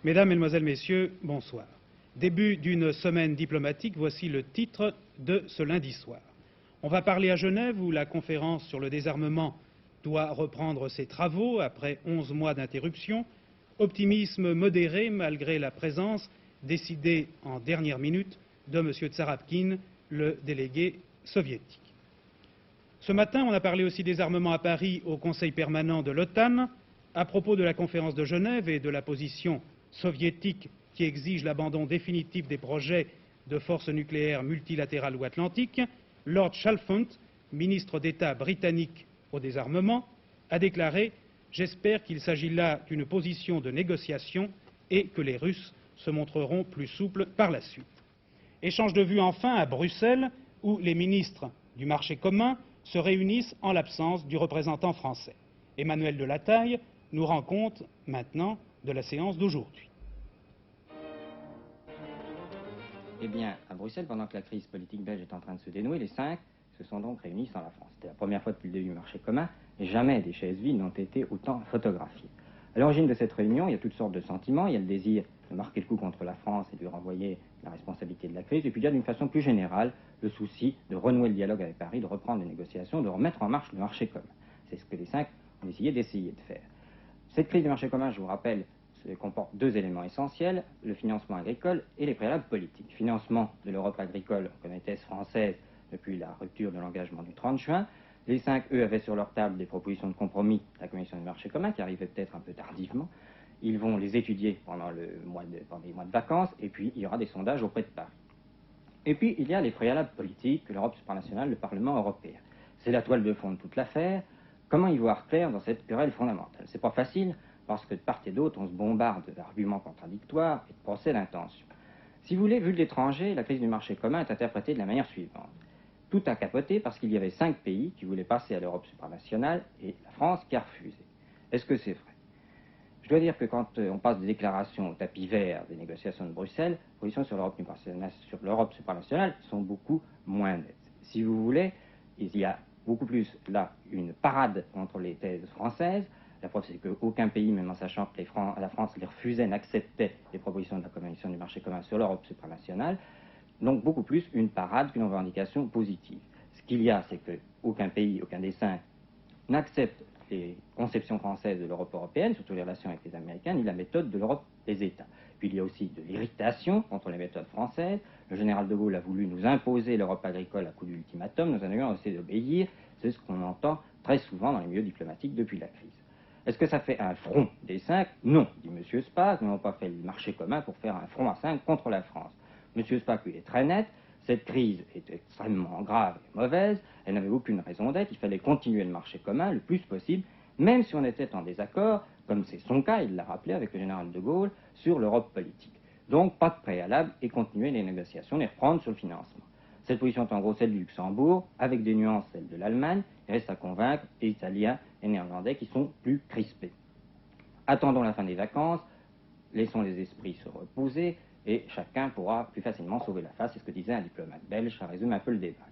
Mesdames, Mesdemoiselles, Messieurs, bonsoir. Début d'une semaine diplomatique, voici le titre de ce lundi soir. On va parler à Genève où la conférence sur le désarmement doit reprendre ses travaux après 11 mois d'interruption. Optimisme modéré malgré la présence décidée en dernière minute de M. Tsarapkine, le délégué soviétique. Ce matin, on a parlé aussi des armements à Paris au Conseil permanent de l'OTAN à propos de la conférence de Genève et de la position soviétique qui exige l'abandon définitif des projets de forces nucléaires multilatérales ou atlantiques. Lord Chalfont, ministre d'État britannique au désarmement, a déclaré « J'espère qu'il s'agit là d'une position de négociation et que les Russes se montreront plus souples par la suite ». Échange de vues enfin à Bruxelles où les ministres du marché commun se réunissent en l'absence du représentant français. Emmanuel Delataille nous rend compte maintenant de la séance d'aujourd'hui. Eh bien, à Bruxelles, pendant que la crise politique belge est en train de se dénouer, les 5 se sont donc réunis sans la France. C'était la première fois depuis le début du marché commun, et jamais des chaises vides n'ont été autant photographiées. À l'origine de cette réunion, il y a toutes sortes de sentiments. Il y a le désir de marquer le coup contre la France et de lui renvoyer la responsabilité de la crise. Et puis il y a d'une façon plus générale le souci de renouer le dialogue avec Paris, de reprendre les négociations, de remettre en marche le marché commun. C'est ce que les 5 ont essayé de faire. Cette crise du marché commun, je vous rappelle, comporte 2 éléments essentiels, le financement agricole et les préalables politiques. Financement de l'Europe agricole en communauté française depuis la rupture de l'engagement du 30 juin. Les 5, eux, avaient sur leur table des propositions de compromis de la Commission du marché commun, qui arrivaient peut-être un peu tardivement. Ils vont les étudier pendant les mois de vacances, et puis il y aura des sondages auprès de Paris. Et puis, il y a les préalables politiques, l'Europe supranationale, le Parlement européen. C'est la toile de fond de toute l'affaire. Comment y voir clair dans cette querelle fondamentale? C'est pas facile, parce que de part et d'autre, on se bombarde d'arguments contradictoires et de procès d'intention. Si vous voulez, vu de l'étranger, la crise du marché commun est interprétée de la manière suivante. Tout a capoté parce qu'il y avait 5 pays qui voulaient passer à l'Europe supranationale et la France qui a refusé. Est-ce que c'est vrai? Je dois dire que quand on passe des déclarations au tapis vert des négociations de Bruxelles, les positions sur l'Europe supranationale sont beaucoup moins nettes. Si vous voulez, il y a beaucoup plus là une parade contre les thèses françaises. La preuve, c'est qu'aucun pays, même en sachant que la France les refusait, n'acceptait les propositions de la Commission du marché commun sur l'Europe supranationale. Donc beaucoup plus une parade qu'une revendication positive. Ce qu'il y a, c'est qu'aucun pays, aucun des 5, n'accepte les conceptions françaises de l'Europe européenne, surtout les relations avec les Américains, ni la méthode de l'Europe des États. Puis il y a aussi de l'irritation contre les méthodes françaises. Le général de Gaulle a voulu nous imposer l'Europe agricole à coup d'ultimatum. Nous en avions essayé d'obéir. C'est ce qu'on entend très souvent dans les milieux diplomatiques depuis la crise. Est-ce que ça fait un front des 5? Non, dit M. Spaak. Nous n'avons pas fait le marché commun pour faire un front à 5 contre la France. M. Spaak, lui, est très net. Cette crise est extrêmement grave et mauvaise. Elle n'avait aucune raison d'être. Il fallait continuer le marché commun le plus possible, même si on était en désaccord, comme c'est son cas, il l'a rappelé avec le général de Gaulle, sur l'Europe politique. Donc, pas de préalable et continuer les négociations, les reprendre sur le financement. Cette position est en gros celle du Luxembourg, avec des nuances celle de l'Allemagne. Il reste à convaincre les Italiens et les Néerlandais qui sont plus crispés. Attendons la fin des vacances, laissons les esprits se reposer et chacun pourra plus facilement sauver la face. C'est ce que disait un diplomate belge, ça résume un peu le débat.